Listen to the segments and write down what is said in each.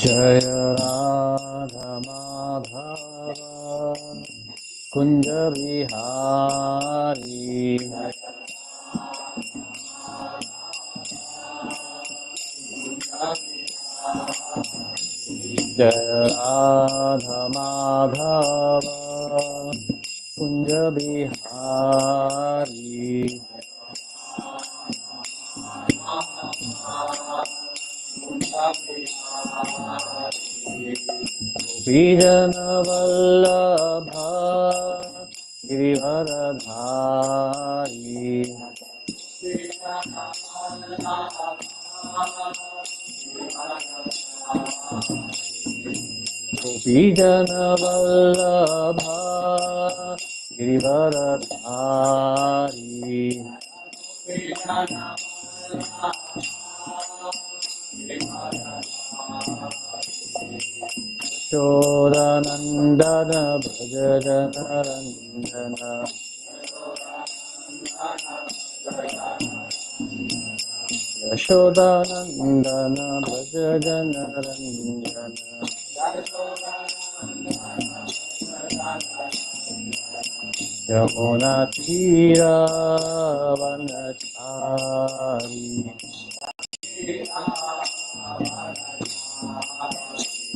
जय राधा माधव कुंज बिहारी जय राधा माधव कुंज बिहारी बीजन वल्लभ गिरिवरधारी बीजन वल्लभ गिरिवरधारी यशोदानन्दन भज जनरञ्जन यशोदानन्दन भज जनरञ्जन यमुनातीरावनचारी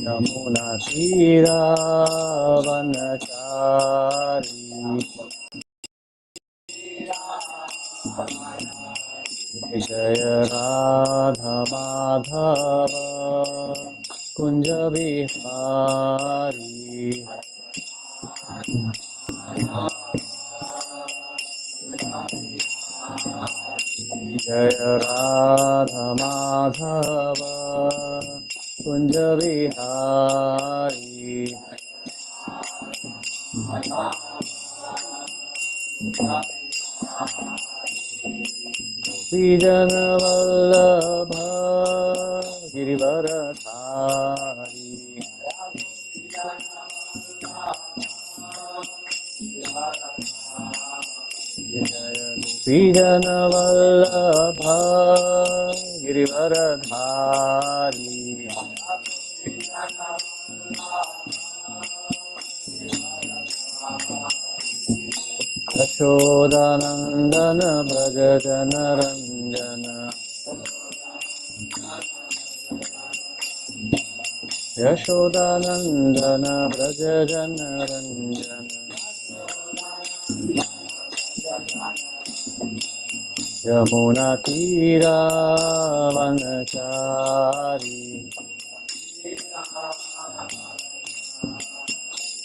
यमुनातीरावनचारी जय राधा माधव कुंज बिहारी जय राधा माधव कुंज बिहारी बीजन वल्लभ गिरिवरधारी बीजन वल्लभ गिरिवरधारी यशोदानन्दन भज जनरञ्जन यशोदानन्दन भज जनरञ्जन यमुनातीरावनचारी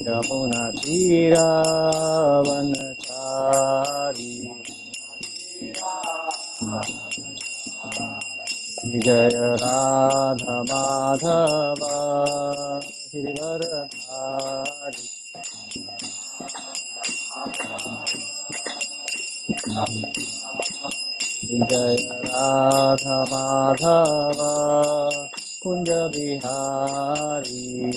यमुनातीरावनचारी जय राधा माधव गिरिवरधारी जय राधा माधव कुंज बिहारी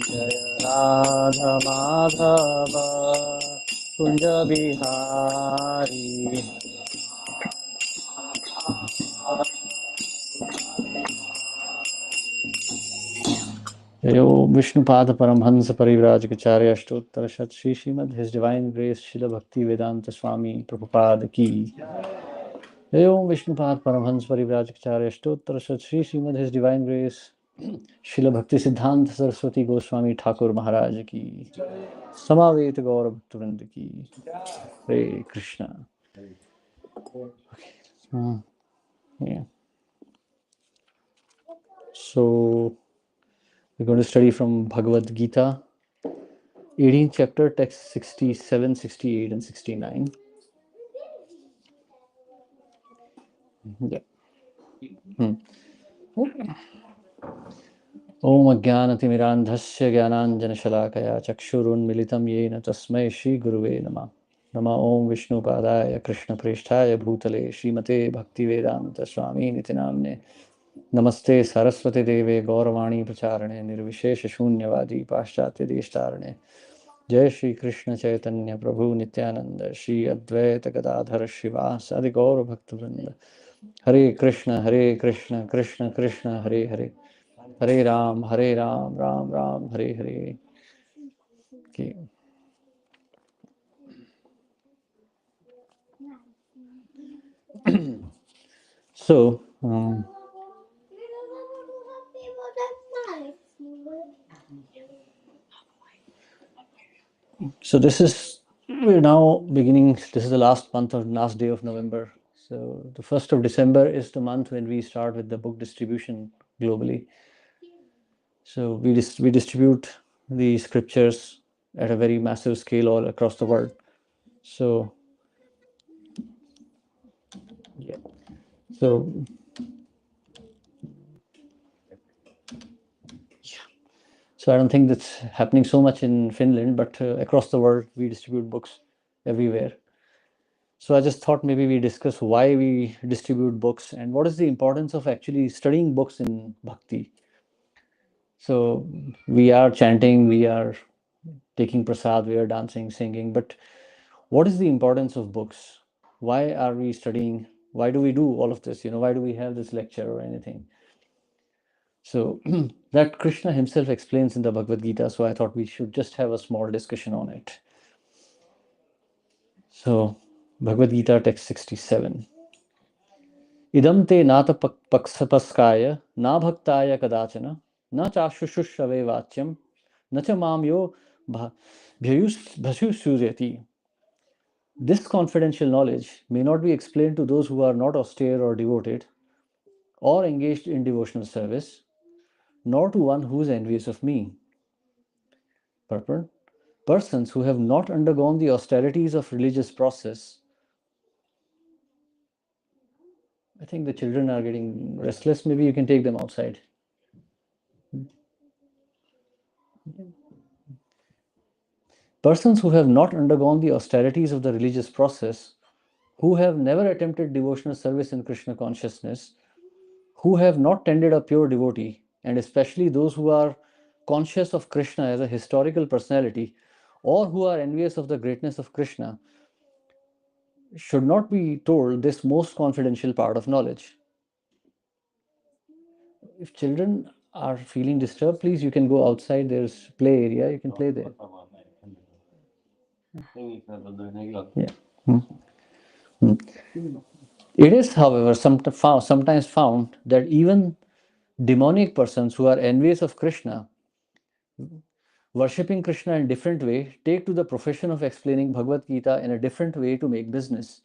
जय राधा माधव कुंज बिहारी जय ओम Vishnupad Paramhans Parivrajakacharya Ashtottara Shata Shri Srimad his divine grace Srila Bhakti वेदांत स्वामी प्रभुपाद की जय ओम Vishnupad Paramhans Parivrajakacharya Ashtottara Shata Shri Srimad his divine grace Srila Bhakti सिद्धांत सरस्वती गोस्वामी ठाकुर महाराज की समावेत गौर भक्तवृंद की हरे Krishna. Yeah. So we're going to study from Bhagavad Gita, 18th chapter, text 67, 68 and 69. Yeah. Om Ajnanatimirandhasya Jnananjanashalakaya Chakshurunmilitam Yena Tasmai Shri Guruve Namah. Nama Om Vishnu Padaya Krishna Prishthaya Bhutale Srimate Bhaktivedanta Swami Niti Namne Namaste Saraswati Deve Gauravani Pracharane Nirvishesha Shunyavadi Paschatya Deshtarane Jai Shri Krishna Chaitanya Prabhu Nityananda Shri Advaita Gadadhara Shiva Sadi Gaura Bhaktivinoda Hare Krishna Krishna Krishna Hare Hare Hare Ram Ram Ram Hare Hare. Okay. So, so we're now beginning, this is the last last day of November. So the 1st of December is the month when we start with the book distribution globally. So we distribute the scriptures at a very massive scale all across the world. So, yeah. So, so I don't think that's happening so much in Finland, but across the world, we distribute books everywhere. So I just thought maybe we discuss why we distribute books and what is the importance of actually studying books in bhakti. So we are chanting, we are taking prasad, we are dancing, singing, but what is the importance of books? Why are we studying? Why do we do all of this? Why do we have this lecture or anything? So that Krishna himself explains in the Bhagavad Gita. So I thought we should just have a small discussion on it. So Bhagavad Gita text 67. Idam te nata paksapaskaya na bhaktaya kadachana na chashushushrave vachyam na cha mamyo bhayusyati. This confidential knowledge may not be explained to those who are not austere or devoted or engaged in devotional service, nor to one who is envious of me. Purport. Persons who have not undergone the austerities of religious process. I think the children are getting restless. Maybe you can take them outside. Persons who have not undergone the austerities of the religious process, who have never attempted devotional service in Krishna consciousness, who have not tended a pure devotee, and especially those who are conscious of Krishna as a historical personality, or who are envious of the greatness of Krishna, should not be told this most confidential part of knowledge. If children are feeling disturbed, please, you can go outside. There's play area. You can play there. Yeah. It is, however, sometimes found that even demonic persons who are envious of Krishna, worshipping Krishna in a different way, take to the profession of explaining Bhagavad Gita in a different way to make business.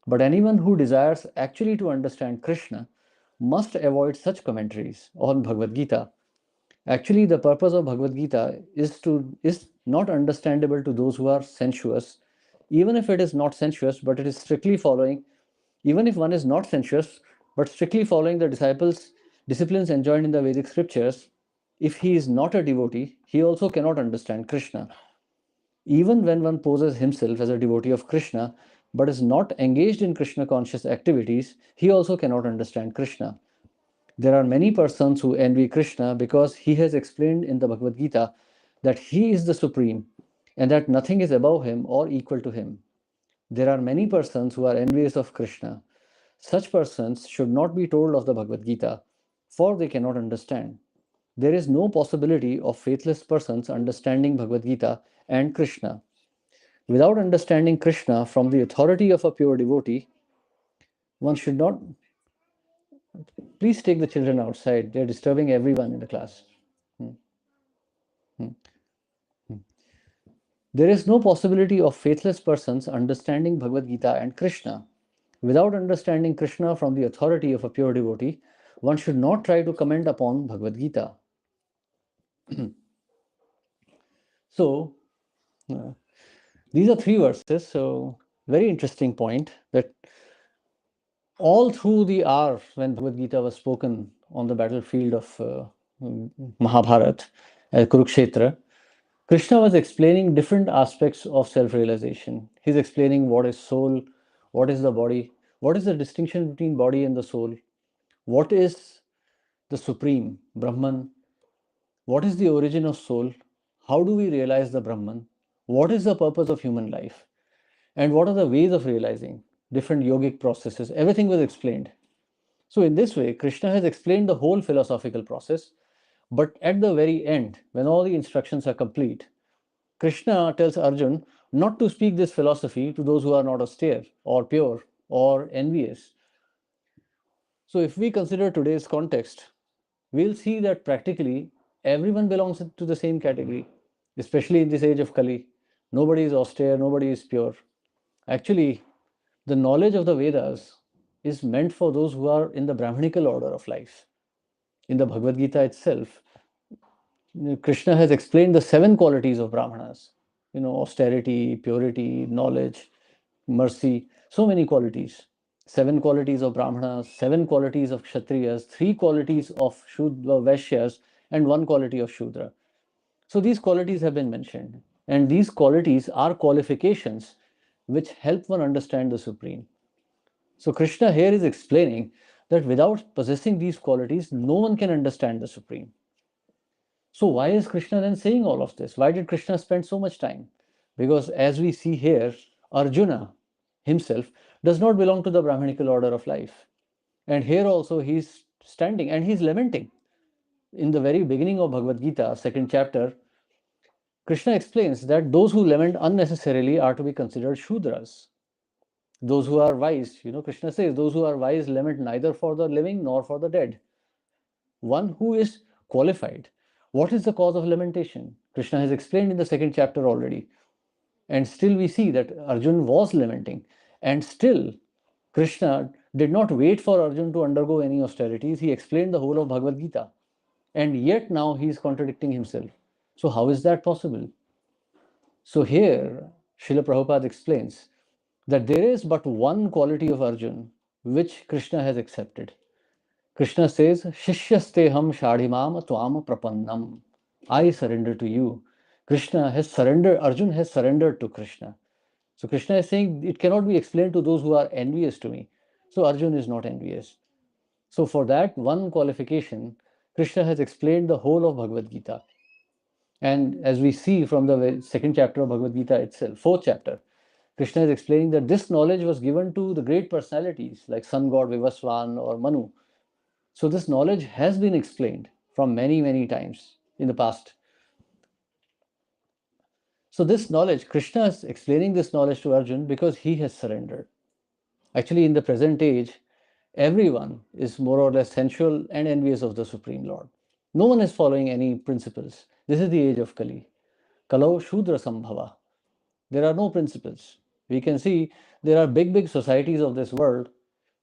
But anyone who desires actually to understand Krishna must avoid such commentaries on Bhagavad Gita. Actually, the purpose of Bhagavad Gita is not understandable to those who are sensuous, even if it is not sensuous, but it is strictly following, even if one is not sensuous, but strictly following the disciplines enjoined in the Vedic scriptures. If he is not a devotee, he also cannot understand Krishna. Even when one poses himself as a devotee of Krishna, but is not engaged in Krishna conscious activities, he also cannot understand Krishna. There are many persons who envy Krishna because he has explained in the Bhagavad Gita that he is the supreme and that nothing is above him or equal to him. There are many persons who are envious of Krishna. Such persons should not be told of the Bhagavad Gita, for they cannot understand. There is no possibility of faithless persons understanding Bhagavad Gita and Krishna. Without understanding Krishna from the authority of a pure devotee, one should not. Please take the children outside. They're disturbing everyone in the class. There is no possibility of faithless persons understanding Bhagavad Gita and Krishna. Without understanding Krishna from the authority of a pure devotee, one should not try to comment upon Bhagavad Gita. So, these are 3 verses. So, very interesting point that all through the hour when Bhagavad Gita was spoken on the battlefield of Mahabharat, Kurukshetra, Krishna was explaining different aspects of self-realization. He's explaining what is soul, what is the body, what is the distinction between body and the soul, what is the supreme, Brahman, what is the origin of soul, how do we realize the Brahman, what is the purpose of human life, and what are the ways of realizing different yogic processes. Everything was explained. So, in this way, Krishna has explained the whole philosophical process, but at the very end, when all the instructions are complete, Krishna tells Arjun not to speak this philosophy to those who are not austere or pure or envious. So, if we consider today's context, we'll see that practically everyone belongs to the same category, especially in this age of Kali. Nobody is austere, nobody is pure. Actually, the knowledge of the Vedas is meant for those who are in the Brahminical order of life. In the Bhagavad Gita itself, Krishna has explained the seven qualities of Brahmanas, austerity, purity, knowledge, mercy, so many qualities. Seven qualities of Brahmanas, seven qualities of Kshatriyas, three qualities of Shudra, Vaishyas, and one quality of Shudra. So these qualities have been mentioned, and these qualities are qualifications which help one understand the Supreme. So Krishna here is explaining that without possessing these qualities, no one can understand the Supreme. So why is Krishna then saying all of this? Why did Krishna spend so much time? Because as we see here, Arjuna himself does not belong to the Brahminical order of life. And here also he's standing and he's lamenting. In the very beginning of Bhagavad Gita, second chapter, Krishna explains that those who lament unnecessarily are to be considered Shudras. Those who are wise, Krishna says, those who are wise lament neither for the living nor for the dead. One who is qualified. What is the cause of lamentation? Krishna has explained in the second chapter already. And still we see that Arjun was lamenting. And still, Krishna did not wait for Arjun to undergo any austerities. He explained the whole of Bhagavad Gita. And yet now he is contradicting himself. So, how is that possible? So, here Srila Prabhupada explains that there is but one quality of Arjun which Krishna has accepted. Krishna says, Shishyasteham Shadhimam Twam Prapannam. I surrender to you. Krishna has surrendered, Arjun has surrendered to Krishna. So Krishna is saying it cannot be explained to those who are envious to me. So Arjun is not envious. So for that one qualification, Krishna has explained the whole of Bhagavad Gita. And as we see from the second chapter of Bhagavad Gita itself, fourth chapter, Krishna is explaining that this knowledge was given to the great personalities like sun god Vivaswan or Manu. So this knowledge has been explained from many, many times in the past. So this knowledge, Krishna is explaining this knowledge to Arjun because he has surrendered. Actually, in the present age, everyone is more or less sensual and envious of the Supreme Lord. No one is following any principles. This is the age of Kali. Kalau Shudra Sambhava. There are no principles. We can see there are big, big societies of this world,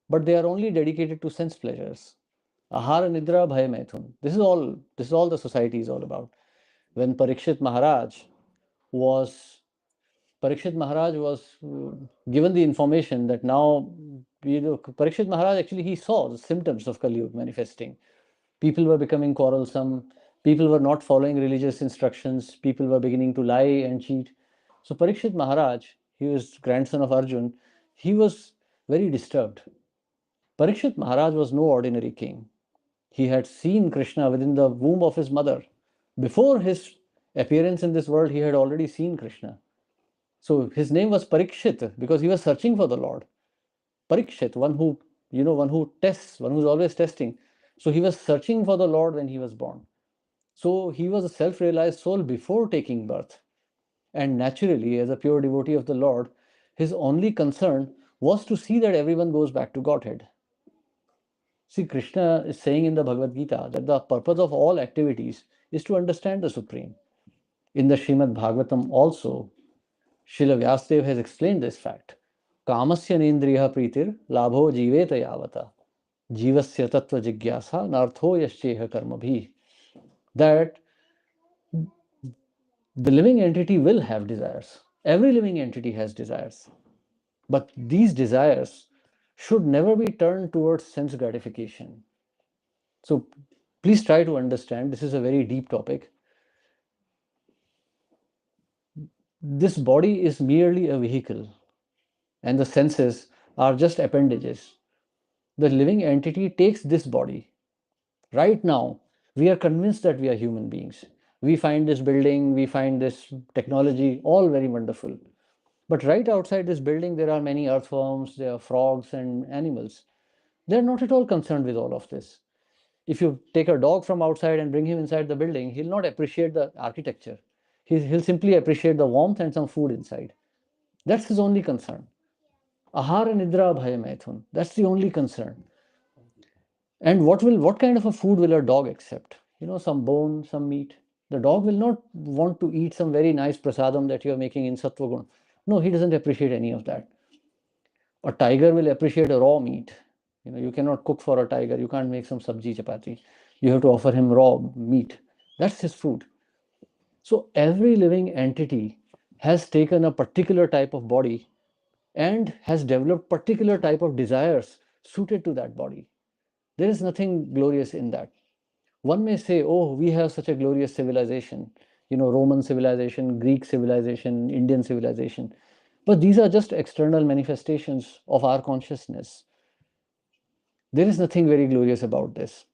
but they are only dedicated to sense pleasures. Ahara Nidra Bhaya Maithun. This is all the society is all about. When was Parikshit Maharaj was given the information that now, Parikshit Maharaj actually he saw the symptoms of Kali Yuga manifesting. People were becoming quarrelsome. People were not following religious instructions. People were beginning to lie and cheat. So Parikshit Maharaj, he was grandson of Arjun, he was very disturbed. Parikshit Maharaj was no ordinary king. He had seen Krishna within the womb of his mother. Before his appearance in this world, he had already seen Krishna. So his name was Parikshit because he was searching for the Lord. Parikshit, one who tests, one who's always testing. So he was searching for the Lord when he was born. So he was a self-realized soul before taking birth. And naturally, as a pure devotee of the Lord, his only concern was to see that everyone goes back to Godhead. See, Krishna is saying in the Bhagavad Gita that the purpose of all activities is to understand the Supreme. In the Srimad Bhagavatam also, Srila Vyasadeva has explained this fact. Kamasya nendriya pritir labho jiveta yavata jivasya tattva jigyasa nartho yascheha karmabhi. That the living entity will have desires. Every living entity has desires. But these desires should never be turned towards sense gratification. So please try to understand, this is a very deep topic. This body is merely a vehicle, and the senses are just appendages. The living entity takes this body. Right now, we are convinced that we are human beings. We find this building, we find this technology all very wonderful. But right outside this building, there are many earthworms, there are frogs and animals. They're not at all concerned with all of this. If you take a dog from outside and bring him inside the building, he'll not appreciate the architecture. He'll simply appreciate the warmth and some food inside. That's his only concern. Ahara nidra bhaya maithun. That's the only concern. And what kind of a food will a dog accept? Some bone, some meat. The dog will not want to eat some very nice prasadam that you are making in sattvagun. No, he doesn't appreciate any of that. A tiger will appreciate a raw meat. You cannot cook for a tiger. You can't make some sabji chapati. You have to offer him raw meat. That's his food. So every living entity has taken a particular type of body and has developed particular type of desires suited to that body. There is nothing glorious in that. One may say, oh, we have such a glorious civilization, Roman civilization, Greek civilization, Indian civilization. But these are just external manifestations of our consciousness. There is nothing very glorious about this.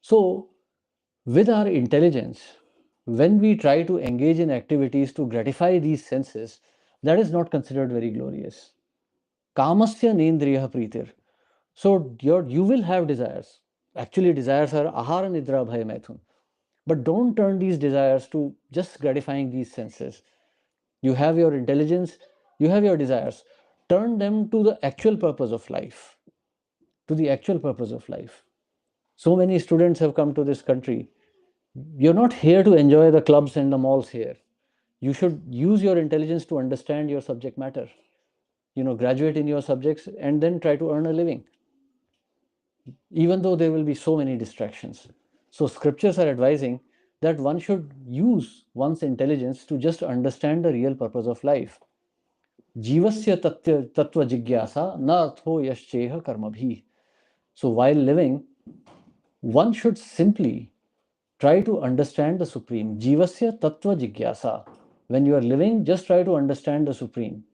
So, with our intelligence, when we try to engage in activities to gratify these senses, that is not considered very glorious. Kamasya nendriya pritir. So you will have desires. Actually, desires are ahara nidra bhaya maithun. But don't turn these desires to just gratifying these senses. You have your intelligence, you have your desires. Turn them to the actual purpose of life. To the actual purpose of life. So many students have come to this country. You're not here to enjoy the clubs and the malls here. You should use your intelligence to understand your subject matter. Graduate in your subjects and then try to earn a living, even though there will be so many distractions. So, scriptures are advising that one should use one's intelligence to just understand the real purpose of life. Jivasya tattva jigyasa na artho yascheha karmabhi. So, while living, one should simply try to understand the Supreme. Jivasya tattva jigyasa. When you are living, just try to understand the Supreme.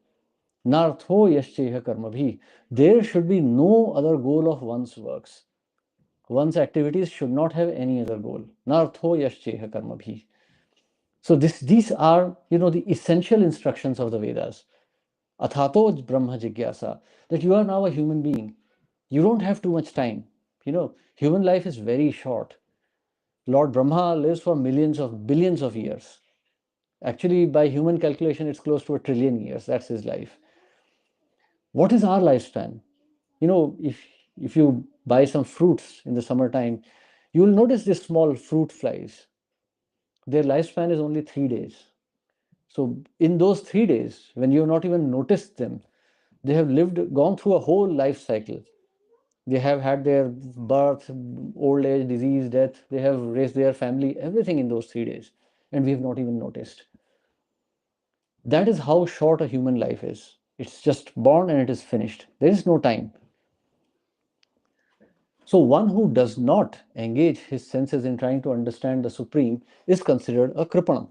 Nartho yascheha karmabhi. There should be no other goal of one's works. One's activities should not have any other goal. Nartho yascheha karmabhi. So these are, the essential instructions of the Vedas. Athato Brahma Jigyasa, that you are now a human being. You don't have too much time. Human life is very short. Lord Brahma lives for millions of billions of years. Actually, by human calculation, it's close to 1 trillion years. That's his life. What is our lifespan? If you buy some fruits in the summertime, you will notice these small fruit flies. Their lifespan is only 3 days. So in those 3 days, when you have not even noticed them, they have gone through a whole life cycle. They have had their birth, old age, disease, death. They have raised their family, everything in those 3 days. And we have not even noticed. That is how short a human life is. It's just born and it is finished. There is no time. So one who does not engage his senses in trying to understand the Supreme is considered a Kripana.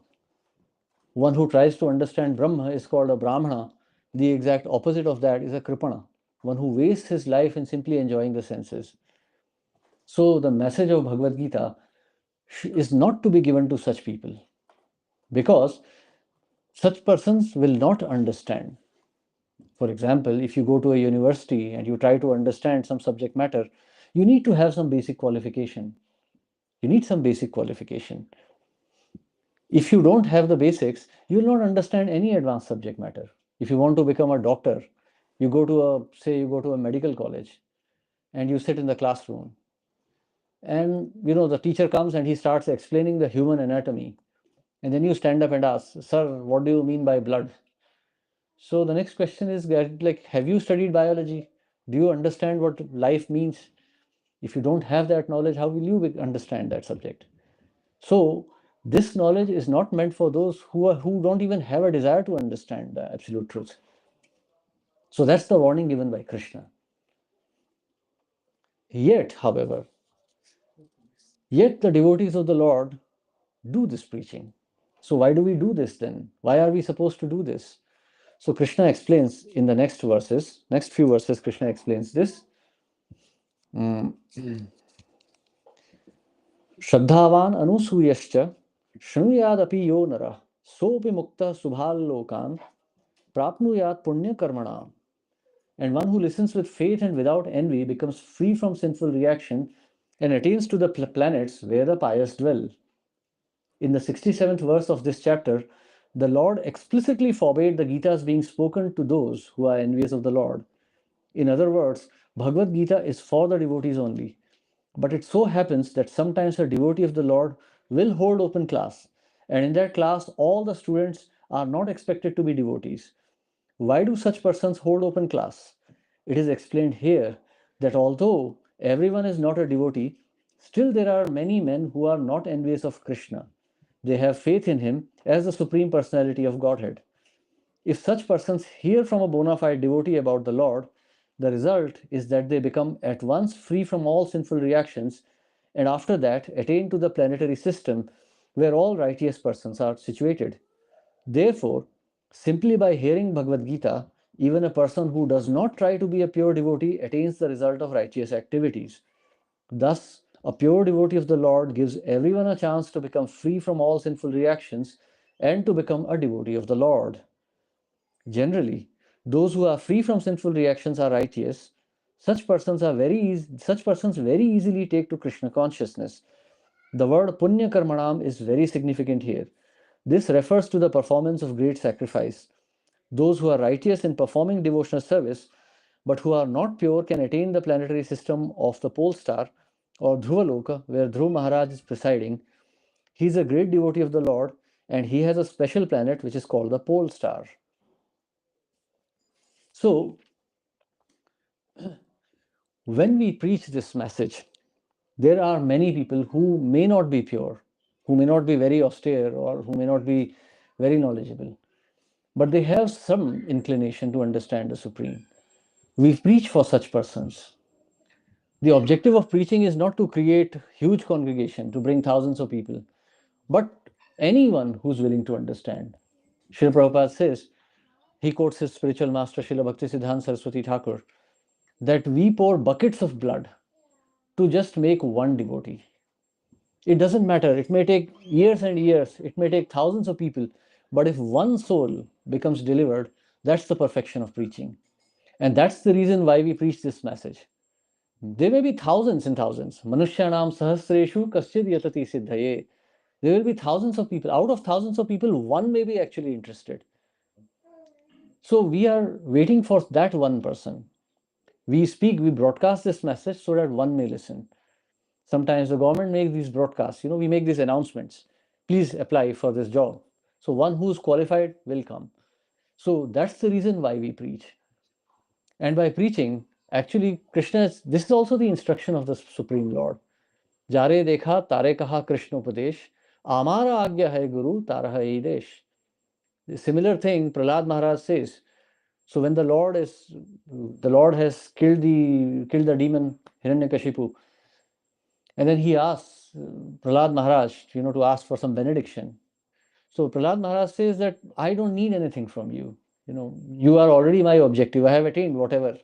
One who tries to understand Brahma is called a Brahmana. The exact opposite of that is a Kripana, one who wastes his life in simply enjoying the senses. So the message of Bhagavad Gita is not to be given to such people, because such persons will not understand. For example, if you go to a university and you try to understand some subject matter, you need to have some basic qualification. You need some basic qualification. If you don't have the basics, you will not understand any advanced subject matter. If you want to become a doctor, you go to a medical college and you sit in the classroom, and the teacher comes and he starts explaining the human anatomy, and then you stand up and ask, sir, what do you mean by blood? So the next question is, like, have you studied biology? Do you understand what life means? If you don't have that knowledge, how will you understand that subject? So this knowledge is not meant for those who don't even have a desire to understand the absolute truth. So that's the warning given by Krishna. Yet, however, the devotees of the Lord do this preaching. So why do we do this then? Why are we supposed to do this? So Krishna explains in the next verses, next few verses, Krishna explains this. Shraddhavan anusuyascha shnuyadapi yo nara sopi mukta subhalokan prapnuyat punya karmana. And one who listens with faith and without envy becomes free from sinful reaction and attains to the planets where the pious dwell. In the 67th verse of this chapter, the Lord explicitly forbade the Gita's being spoken to those who are envious of the Lord. In other words, Bhagavad Gita is for the devotees only. But it so happens that sometimes a devotee of the Lord will hold open class, and in that class, all the students are not expected to be devotees. Why do such persons hold open class? It is explained here that although everyone is not a devotee, still there are many men who are not envious of Krishna. They have faith in him as the Supreme Personality of Godhead. If such persons hear from a bona fide devotee about the Lord, the result is that they become at once free from all sinful reactions and after that attain to the planetary system where all righteous persons are situated. Therefore, simply by hearing Bhagavad Gita, even a person who does not try to be a pure devotee attains the result of righteous activities. Thus, a pure devotee of the Lord gives everyone a chance to become free from all sinful reactions and to become a devotee of the Lord. Generally, those who are free from sinful reactions are righteous. Such persons very easily take to Krishna consciousness. The word punya karmanam is very significant here. This refers to the performance of great sacrifice. Those who are righteous in performing devotional service, but who are not pure, can attain the planetary system of the pole star or Dhruvaloka, where Dhruv Maharaj is presiding. He is a great devotee of the Lord, and he has a special planet which is called the pole star. So, when we preach this message, there are many people who may not be pure, who may not be very austere, or who may not be very knowledgeable, but they have some inclination to understand the Supreme. We preach for such persons. The objective of preaching is not to create huge congregation, to bring thousands of people, but anyone who's willing to understand. Srila Prabhupada says, he quotes his spiritual master Srila Bhaktisiddhanta Saraswati Thakur, that we pour buckets of blood to just make one devotee. It doesn't matter. It may take years and years. It may take thousands of people. But if one soul becomes delivered, that's the perfection of preaching. And that's the reason why we preach this message. There may be thousands and thousands. Manushyanam sahasreshu kaschid yatati siddhaye. There will be thousands of people. Out of thousands of people, one may be actually interested. So we are waiting for that one person. We broadcast this message so that one may listen. Sometimes the government makes these broadcasts, we make these announcements. Please apply for this job. So one who's qualified will come. So that's the reason why we preach. And by preaching, actually, this is also the instruction of the Supreme Lord. Jare dekha tare kaha Krishna upadesh, amara agya hai guru taraha desh. The similar thing Prahlad Maharaj says. So when the Lord has killed the demon Hiranyakashipu, and then he asks Prahlad Maharaj, to ask for some benediction. So Prahlad Maharaj says that I don't need anything from you. You are already my objective. I have attained whatever.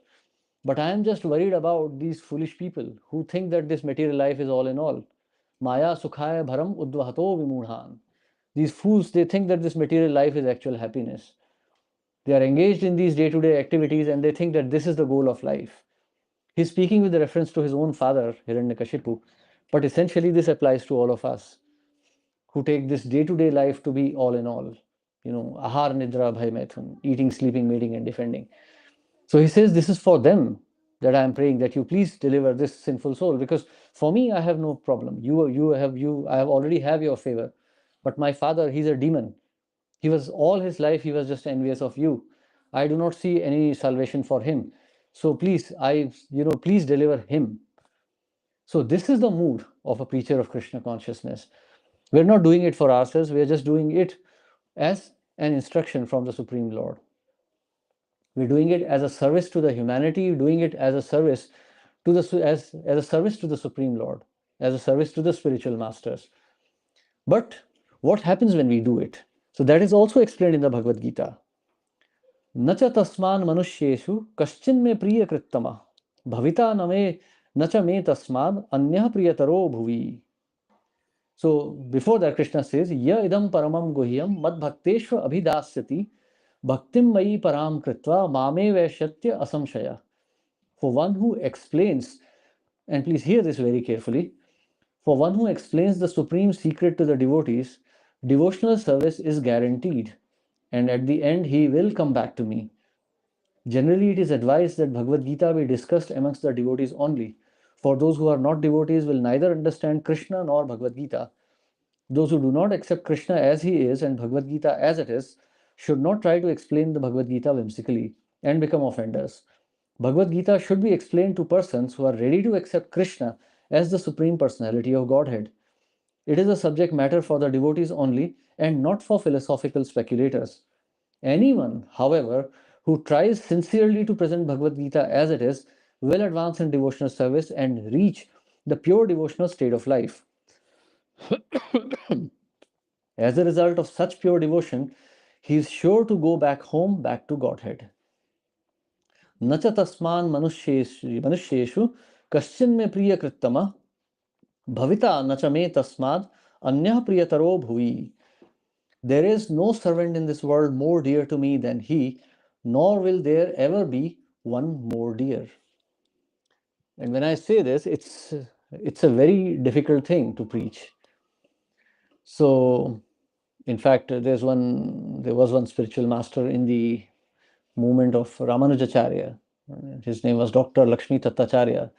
But I am just worried about these foolish people who think that this material life is all in all. Maya sukhaya bharam udvahato vimudhan. These fools, they think that this material life is actual happiness. They are engaged in these day-to-day activities and they think that this is the goal of life. He's speaking with reference to his own father, Hiranyakashipu, but essentially this applies to all of us who take this day-to-day life to be all in all. Ahar, nidra, bhai, maithun, eating, sleeping, mating, and defending. So he says, this is for them that I am praying that you please deliver this sinful soul, because for me, I have no problem. I have already have your favor. But my father, he's a demon. All his life, he was just envious of you. I do not see any salvation for him. So please, please deliver him. So this is the mood of a preacher of Krishna consciousness. We're not doing it for ourselves. We're just doing it as an instruction from the Supreme Lord. We're doing it as a service to the humanity, doing it as a service to the Supreme Lord, as a service to the spiritual masters. But What happens when we do it? So that is also explained in the Bhagavad Gita. न च तस्मान् मनुष्येषु कश्चिन् मे प्रियकृत्तमः भविता न च मे तस्माद् अन्यः प्रियतरो भुवि. So before that, Krishna says, Ya idam paramam guhyam mad bhakteshva abhidasyati bhaktim mayi param kritva mame vaishyatya asamshaya. For one who explains, and please hear this very carefully, for one who explains the supreme secret to the devotees, devotional service is guaranteed, and at the end he will come back to me. Generally, it is advised that Bhagavad Gita be discussed amongst the devotees only. For those who are not devotees will neither understand Krishna nor Bhagavad Gita. Those who do not accept Krishna as he is and Bhagavad Gita as it is should not try to explain the Bhagavad Gita whimsically and become offenders. Bhagavad Gita should be explained to persons who are ready to accept Krishna as the Supreme Personality of Godhead. It is a subject matter for the devotees only and not for philosophical speculators. Anyone, however, who tries sincerely to present Bhagavad Gita as it is will advance in devotional service and reach the pure devotional state of life. As a result of such pure devotion, he is sure to go back home, back to Godhead. न च तस्मान् मनुष्येषु कश्चिन् मे प्रियकृत्तमः भविता न च मे तस्माद् अन्यः प्रियतरो भुवि. There is no servant in this world more dear to me than he, nor will there ever be one more dear. And when I say this, it's a very difficult thing to preach. So, in fact, there was one spiritual master in the movement of Ramanujacharya. His name was Dr. Lakshmi Tattacharya.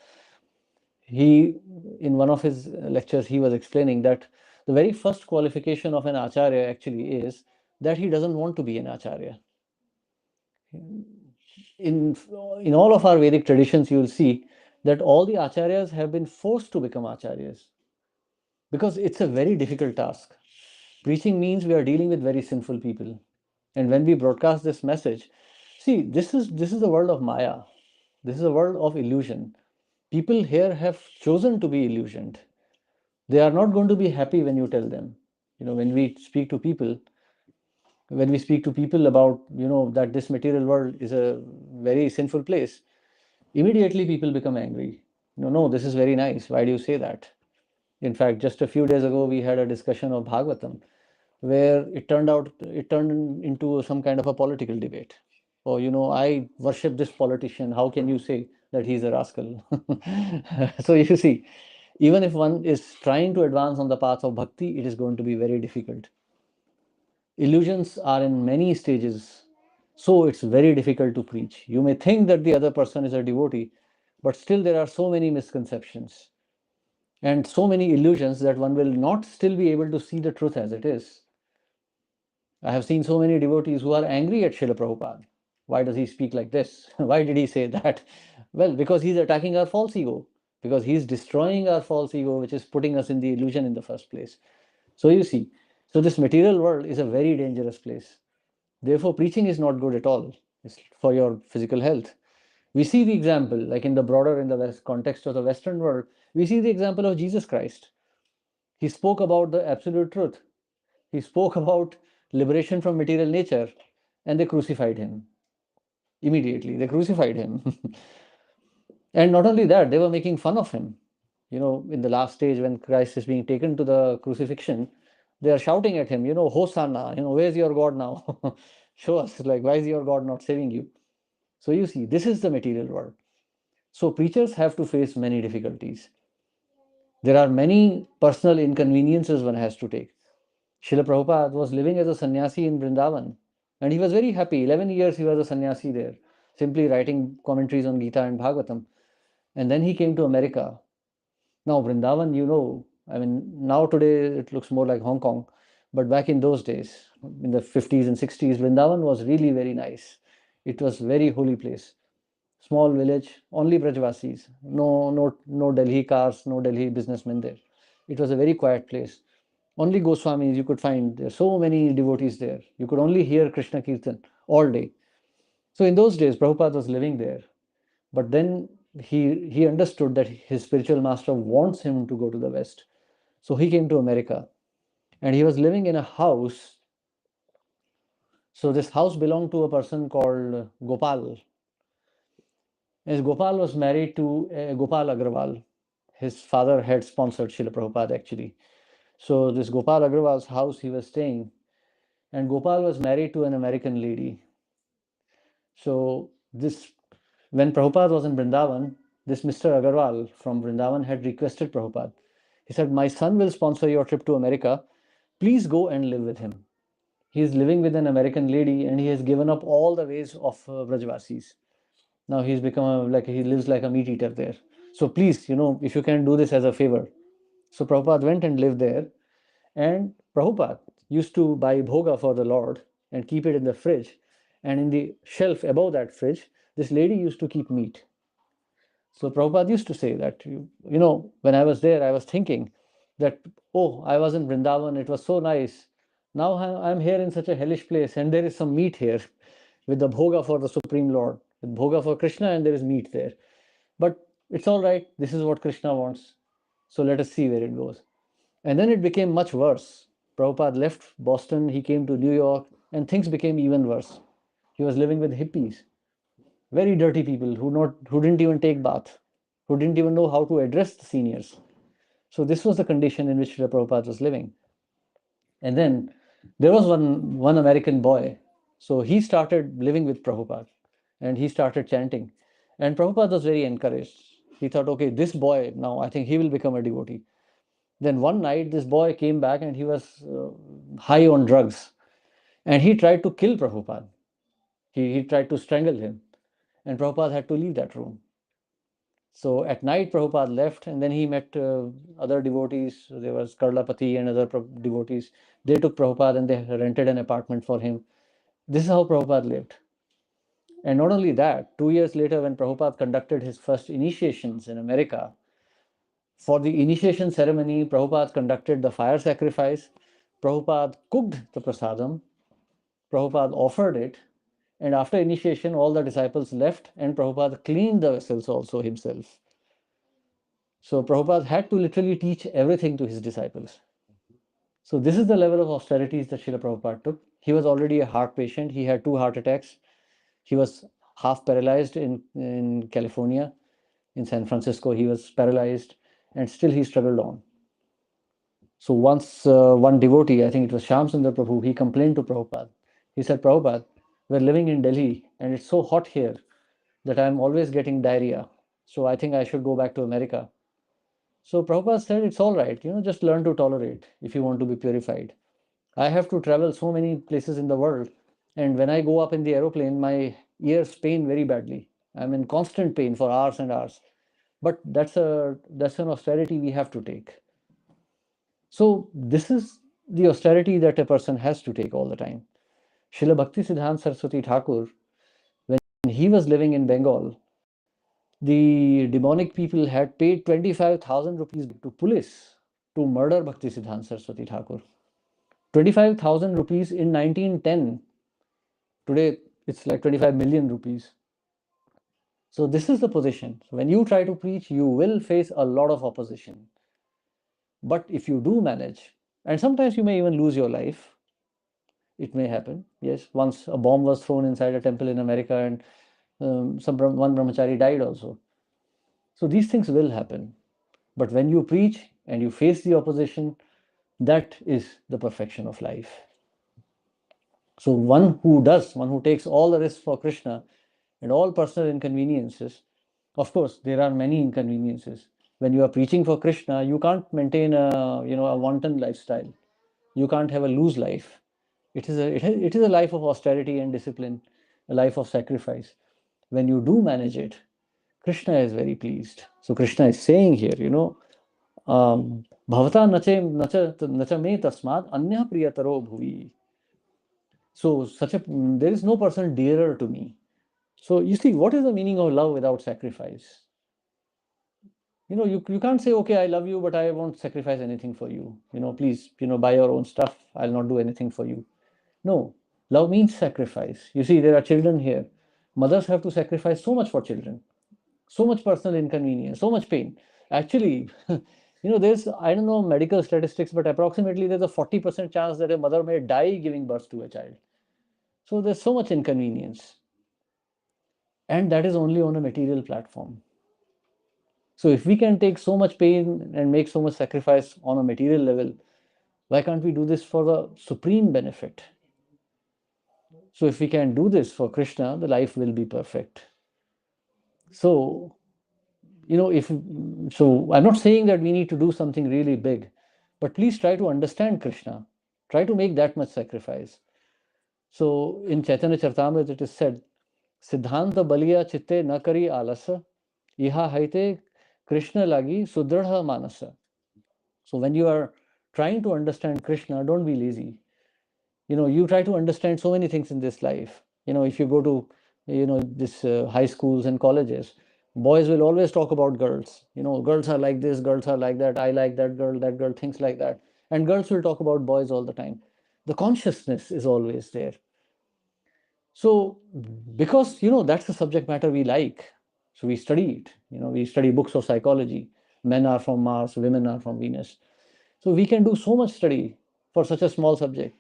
He, in one of his lectures, he was explaining that the very first qualification of an acharya actually is that he doesn't want to be an acharya. In, in all of our Vedic traditions, you will see that all the acharyas have been forced to become acharyas because it's a very difficult task. Preaching means we are dealing with very sinful people. And when we broadcast this message, see, this is the world of Maya. This is a world of illusion. People here have chosen to be illusioned. They are not going to be happy when you tell them. When we speak to people, about, that this material world is a very sinful place, immediately people become angry. No, this is very nice. Why do you say that? In fact, just a few days ago, we had a discussion of Bhagavatam, where it turned into some kind of a political debate. Oh, I worship this politician. How can you say that he's a rascal? So you see, even if one is trying to advance on the path of bhakti, it is going to be very difficult. Illusions are in many stages, so it's very difficult to preach. You may think that the other person is a devotee, but still there are so many misconceptions and so many illusions that one will not still be able to see the truth as it is. I have seen so many devotees who are angry at Srila Prabhupada. Why does he speak like this? Why did he say that? Well, because he's attacking our false ego, because he's destroying our false ego, which is putting us in the illusion in the first place. So you see, so this material world is a very dangerous place. Therefore, preaching is not good at all. It's for your physical health. We see the example, like in the context of the Western world, we see the example of Jesus Christ. He spoke about the absolute truth. He spoke about liberation from material nature, and they crucified him. Immediately, they crucified him. And not only that, they were making fun of him. In the last stage, when Christ is being taken to the crucifixion, they are shouting at him, Hosanna, where's your God now? Show us, like, why is your God not saving you? So you see, this is the material world. So preachers have to face many difficulties. There are many personal inconveniences one has to take. Srila Prabhupada was living as a sannyasi in Vrindavan, and he was very happy. 11 years he was a sannyasi there, simply writing commentaries on Gita and Bhagavatam. And then he came to America. Now, Vrindavan, now today it looks more like Hong Kong, but back in those days, in the 50s and 60s, Vrindavan was really very nice. It was very holy place. Small village, only Brajvasis, no Delhi cars, no Delhi businessmen there. It was a very quiet place. Only Goswamis you could find. There are so many devotees there. You could only hear Krishna Kirtan all day. So in those days, Prabhupada was living there. But then he understood that his spiritual master wants him to go to the West. So he came to America. and he was living in a house. So this house belonged to a person called Gopal. As Gopal was married to Gopal Agrawal. His father had sponsored Srila Prabhupada actually. So this Gopal Agrawal's house he was staying, and Gopal was married to an American lady. So this, when Prabhupada was in Vrindavan, this Mr. Agarwal from Vrindavan had requested Prabhupada. He said, "My son will sponsor your trip to America. Please go and live with him. He is living with an American lady and he has given up all the ways of Brajvasis. Now he's become he lives like a meat eater there. So please, if you can do this as a favor." So Prabhupada went and lived there, and Prabhupada used to buy bhoga for the Lord and keep it in the fridge. And in the shelf above that fridge, this lady used to keep meat. So Prabhupada used to say that, when I was there, I was thinking that, oh, I was in Vrindavan, it was so nice. Now I'm here in such a hellish place, and there is some meat here with the bhoga for the Supreme Lord, with bhoga for Krishna, and there is meat there. But it's all right, this is what Krishna wants. So let us see where it goes. And then it became much worse. Prabhupada left Boston, he came to New York, and things became even worse. He was living with hippies, very dirty people who didn't even take bath, who didn't even know how to address the seniors. So this was the condition in which Srila Prabhupada was living. And then there was one American boy. So he started living with Prabhupada and he started chanting. And Prabhupada was very encouraged. He thought, okay, this boy, now I think he will become a devotee. Then one night, this boy came back and he was high on drugs. And he tried to kill Prabhupada. He tried to strangle him. And Prabhupada had to leave that room. So at night, Prabhupada left, and then he met other devotees. There was Karlapati and other devotees. They took Prabhupada and they rented an apartment for him. This is how Prabhupada lived. And not only that, 2 years later, when Prabhupada conducted his first initiations in America, for the initiation ceremony, Prabhupada conducted the fire sacrifice. Prabhupada cooked the prasadam. Prabhupada offered it. And after initiation, all the disciples left, and Prabhupada cleaned the vessels also himself. So Prabhupada had to literally teach everything to his disciples. So this is the level of austerities that Srila Prabhupada took. He was already a heart patient. He had 2 heart attacks. He was half paralyzed in California. In San Francisco, he was paralyzed, and still he struggled on. So once one devotee, I think it was Shamsundar Prabhu, he complained to Prabhupada. He said, "Prabhupada, we're living in Delhi and it's so hot here that I'm always getting diarrhea. So I think I should go back to America." So Prabhupada said, "It's all right, just learn to tolerate if you want to be purified. I have to travel so many places in the world, and when I go up in the aeroplane, my ears pain very badly. I'm in constant pain for hours and hours. But that's an austerity we have to take." So this is the austerity that a person has to take all the time. Srila Bhaktisiddhanta Saraswati Thakur, when he was living in Bengal, the demonic people had paid 25,000 rupees to police to murder Bhaktisiddhanta Saraswati Thakur. 25,000 rupees in 1910. Today, it's like 25 million rupees. So this is the position. So when you try to preach, you will face a lot of opposition. But if you do manage, and sometimes you may even lose your life, it may happen. Yes, once a bomb was thrown inside a temple in America, and one brahmachari died also. So these things will happen. But when you preach and you face the opposition, that is the perfection of life. So one who takes all the risks for Krishna and all personal inconveniences, of course, there are many inconveniences. When you are preaching for Krishna, you can't maintain a wanton lifestyle. You can't have a loose life. It is a life of austerity and discipline, a life of sacrifice. When you do manage it, Krishna is very pleased. So Krishna is saying here, bhavata nacha me tasmad anya priyataro bhuvi. So there is no person dearer to me. So you see, what is the meaning of love without sacrifice? You can't say, okay, I love you, but I won't sacrifice anything for you. Please, buy your own stuff. I'll not do anything for you. No, love means sacrifice. You see, there are children here. Mothers have to sacrifice so much for children, so much personal inconvenience, so much pain. Actually, There's, I don't know medical statistics, but approximately there's a 40% chance that a mother may die giving birth to a child. So there's so much inconvenience. And that is only on a material platform. So if we can take so much pain and make so much sacrifice on a material level, why can't we do this for the supreme benefit? So if we can do this for Krishna, the life will be perfect. So, if so, I'm not saying that we need to do something really big, but please try to understand Krishna. Try to make that much sacrifice. So in Chaitanya Charitamrita it is said, Siddhanta baliya chitte nakari alasa, iha haite Krishna lagi sudradha manasa. So when you are trying to understand Krishna, don't be lazy. You try to understand so many things in this life. If you go to this high schools and colleges, boys will always talk about girls. Girls are like this, girls are like that, I like that girl thinks like that. And girls will talk about boys all the time. The consciousness is always there. So because that's the subject matter we like, so we study it. We study books of psychology. Men are from Mars, women are from Venus. So we can do so much study for such a small subject.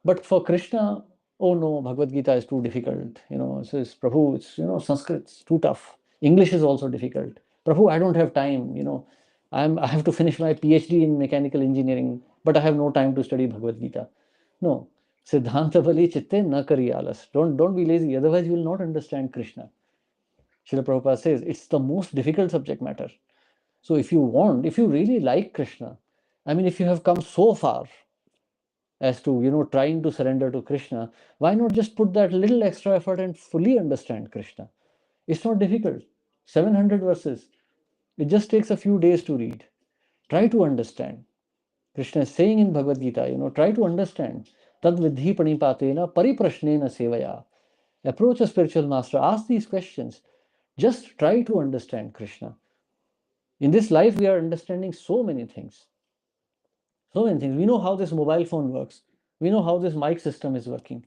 But for Krishna, oh no, Bhagavad Gita is too difficult. Says Prabhu, it's Sanskrit, it's too tough. English is also difficult. Prabhu, I don't have time. I have to finish my PhD in mechanical engineering, but I have no time to study Bhagavad Gita. No, Siddhanta bali chitte na kari alas. Don't be lazy. Otherwise, you will not understand Krishna. Srila Prabhupada says it's the most difficult subject matter. So if you really like Krishna, I mean, if you have come so far as to trying to surrender to Krishna, why not just put that little extra effort and fully understand Krishna? It's not difficult. 700 verses. It just takes a few days to read. Try to understand. Krishna is saying in Bhagavad Gita, try to understand. Tad vidhi panipatena pariprashnena sevaya. Approach a spiritual master, ask these questions. Just try to understand Krishna. In this life, we are understanding so many things. So many things. We know how this mobile phone works. We know how this mic system is working.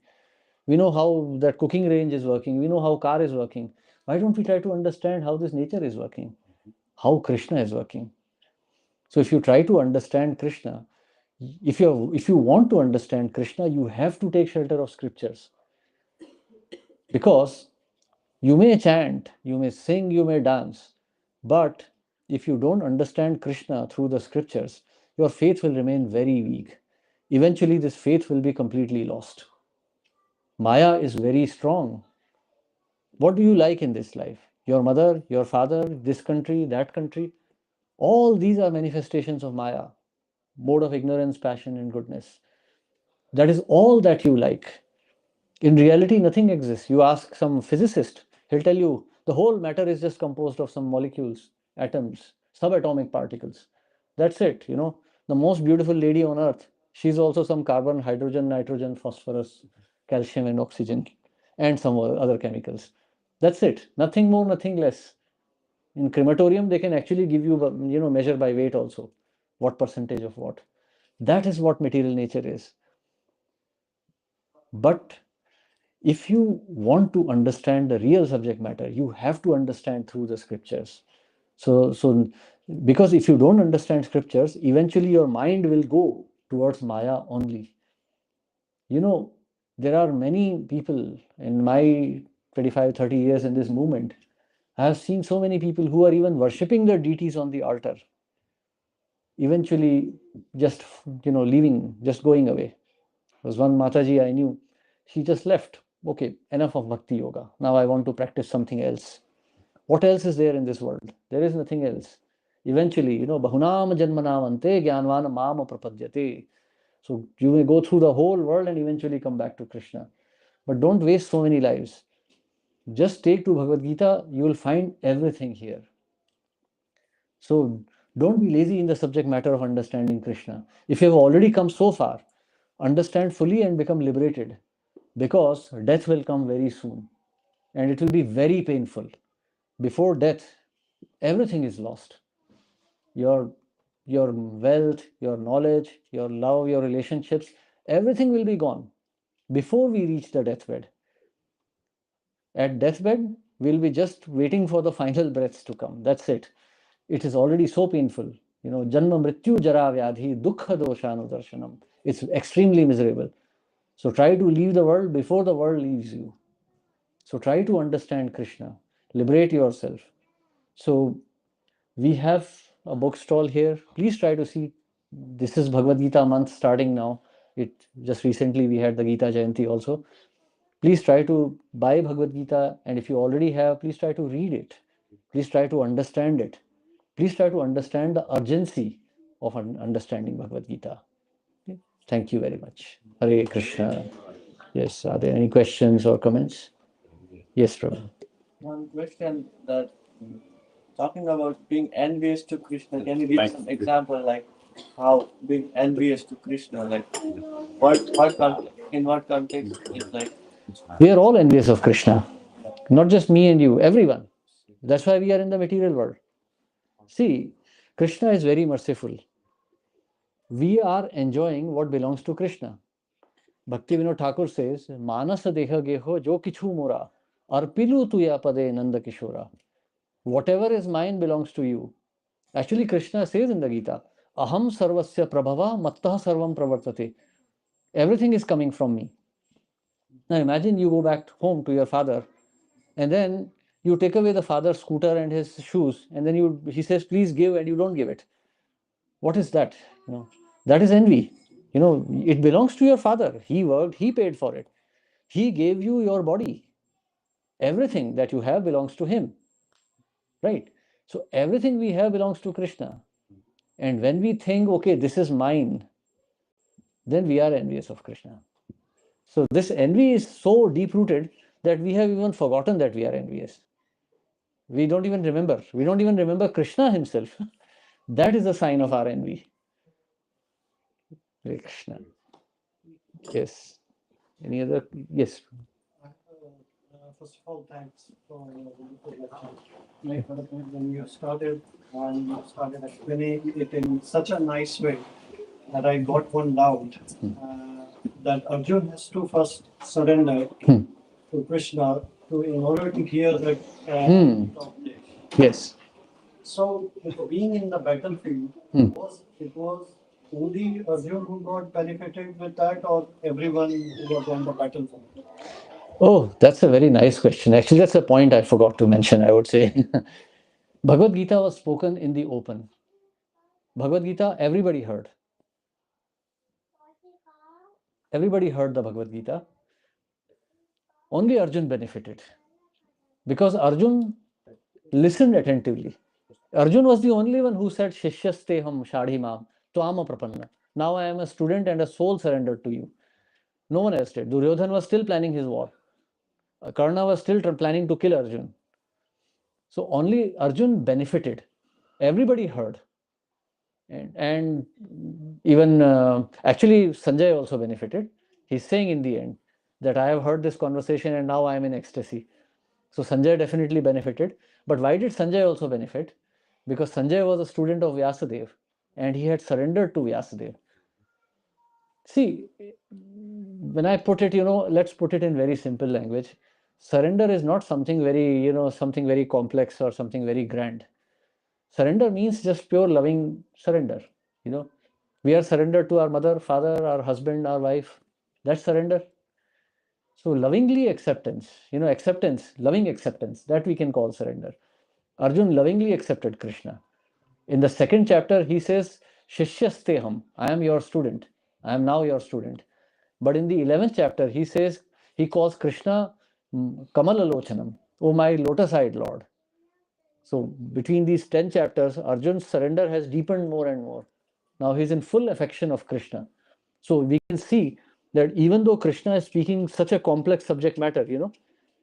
We know how that cooking range is working. We know how car is working. Why don't we try to understand how this nature is working? How Krishna is working? So if you try to understand Krishna, if you want to understand Krishna, you have to take shelter of scriptures. Because you may chant, you may sing, you may dance, but if you don't understand Krishna through the scriptures, your faith will remain very weak. Eventually, this faith will be completely lost. Maya is very strong. What do you like in this life? Your mother, your father, this country, that country? All these are manifestations of Maya, mode of ignorance, passion, and goodness. That is all that you like. In reality, nothing exists. You ask some physicist, he'll tell you the whole matter is just composed of some molecules, atoms, subatomic particles. That's it. The most beautiful lady on earth, she's also some carbon, hydrogen, nitrogen, phosphorus, calcium, and oxygen, and some other chemicals. That's it. Nothing more, nothing less. In crematorium, they can actually give you, measure by weight also, what percentage of what. That is what material nature is. But if you want to understand the real subject matter, you have to understand through the scriptures. So because if you don't understand scriptures, eventually your mind will go towards Maya only. There are many people in my 25, 30 years in this movement. I have seen so many people who are even worshipping their deities on the altar, eventually just leaving, just going away. There was one Mataji I knew, she just left. Okay, enough of bhakti yoga. Now I want to practice something else. What else is there in this world? There is nothing else. Eventually, bahunam janmanam ante jnanvan mam prapadyate. So you may go through the whole world and eventually come back to Krishna. But don't waste so many lives. Just take to Bhagavad Gita, you will find everything here. So don't be lazy in the subject matter of understanding Krishna. If you have already come so far, understand fully and become liberated, because death will come very soon and it will be very painful. Before death, everything is lost. Your wealth, your knowledge, your love, your relationships, everything will be gone before we reach the deathbed. At deathbed, we'll be just waiting for the final breaths to come. That's it. It is already so painful. Janma mrityu jara vyadhi dukha doshanudarshanam. It's extremely miserable. So try to leave the world before the world leaves you. So try to understand Krishna, liberate yourself. So we have a bookstall here. Please try to see. This is Bhagavad Gita month starting now. It just recently we had the Gita Jayanti also. Please try to buy Bhagavad Gita, and if you already have, please try to read it. Please try to understand it. Please try to understand the urgency of understanding Bhagavad Gita. Okay? Thank you very much. Hare Krishna. Yes, are there any questions or comments? Yes, Prabhu. One question that talking about being envious to Krishna, can you give some example like how being envious to Krishna, like in what context it's like? We are all envious of Krishna, not just me and you, everyone. That's why we are in the material world. See, Krishna is very merciful. We are enjoying what belongs to Krishna. Bhakti Vinod Thakur says, Manas deha geho jo kichu mora, arpilu tuya pade nanda kishora. Whatever is mine belongs to you. Actually, Krishna says in the Gita, Aham sarvasya prabhava mattah sarvam pravartate. Everything is coming from me. Now imagine you go back home to your father, and then you take away the father's scooter and his shoes, and then he says, please give, and you don't give it. What is that? That is envy. It belongs to your father. He worked, he paid for it. He gave you your body. Everything that you have belongs to him. Right? So everything we have belongs to Krishna. And when we think, okay, this is mine, then we are envious of Krishna. So this envy is so deep rooted that we have even forgotten that we are envious. We don't even remember. We don't even remember Krishna himself. That is a sign of our envy. Hare Krishna. Yes. Any other? Yes. First of all, thanks for the lecture. When you started explaining it in such a nice way that I got one doubt that Arjun has to first surrender to Krishna in order to hear that topic. Yes. So, being in the battlefield, it was only Arjun who got benefited with that, or everyone who was on the battlefield? Oh, that's a very nice question. Actually, that's a point I forgot to mention, I would say. Bhagavad Gita was spoken in the open. Bhagavad Gita, everybody heard. Everybody heard the Bhagavad Gita. Only Arjun benefited. Because Arjun listened attentively. Arjun was the only one who said, Shishyasteham shadhimam tvama prapanna. Now I am a student and a soul surrendered to you. No one else did. Duryodhan was still planning his war. Karna was still planning to kill Arjun. So only Arjun benefited. Everybody heard. And even actually Sanjay also benefited. He's saying in the end that I have heard this conversation and now I am in ecstasy. So Sanjay definitely benefited. But why did Sanjay also benefit? Because Sanjay was a student of Vyasadeva and he had surrendered to Vyasadeva. See, when I put it, let's put it in very simple language. Surrender is not something something very complex or something very grand. Surrender means just pure loving surrender. We are surrendered to our mother, father, our husband, our wife. That's surrender. So lovingly acceptance, loving acceptance, that we can call surrender. Arjun lovingly accepted Krishna. In the second chapter, he says, Shishyasteham, I am your student. I am now your student. But in the 11th chapter, he calls Krishna Kamalalochanam, oh my lotus-eyed Lord. So between these 10 chapters, Arjun's surrender has deepened more and more. Now he's in full affection of Krishna. So we can see that even though Krishna is speaking such a complex subject matter,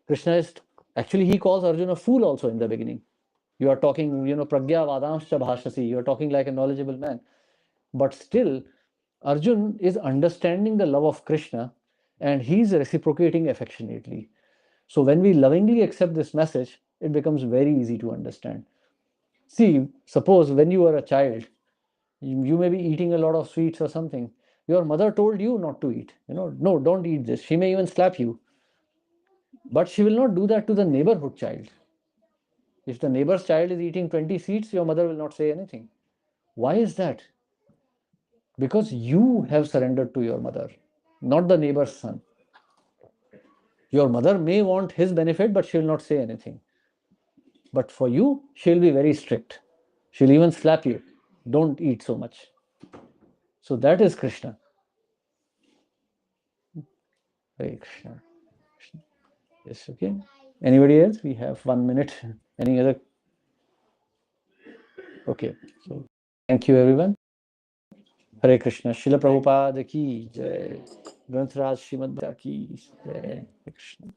Krishna is actually, he calls Arjuna a fool also in the beginning. You are talking, pragya vadamscha bhashasi, you are talking like a knowledgeable man. But still, Arjun is understanding the love of Krishna and he's reciprocating affectionately. So when we lovingly accept this message, it becomes very easy to understand. See, suppose when you were a child, you may be eating a lot of sweets or something. Your mother told you not to eat. No, don't eat this. She may even slap you. But she will not do that to the neighborhood child. If the neighbor's child is eating 20 sweets, your mother will not say anything. Why is that? Because you have surrendered to your mother, not the neighbor's son. Your mother may want his benefit, but she will not say anything. But for you, she'll be very strict. She'll even slap you. Don't eat so much. So that is Krishna. Hare Krishna. Yes, okay. Anybody else? We have 1 minute. Any other? Okay. So thank you, everyone. Hare Krishna. Srila Prabhupada ki jai. Granth Raj Srimad Bhagavad ki jai. Hare Krishna.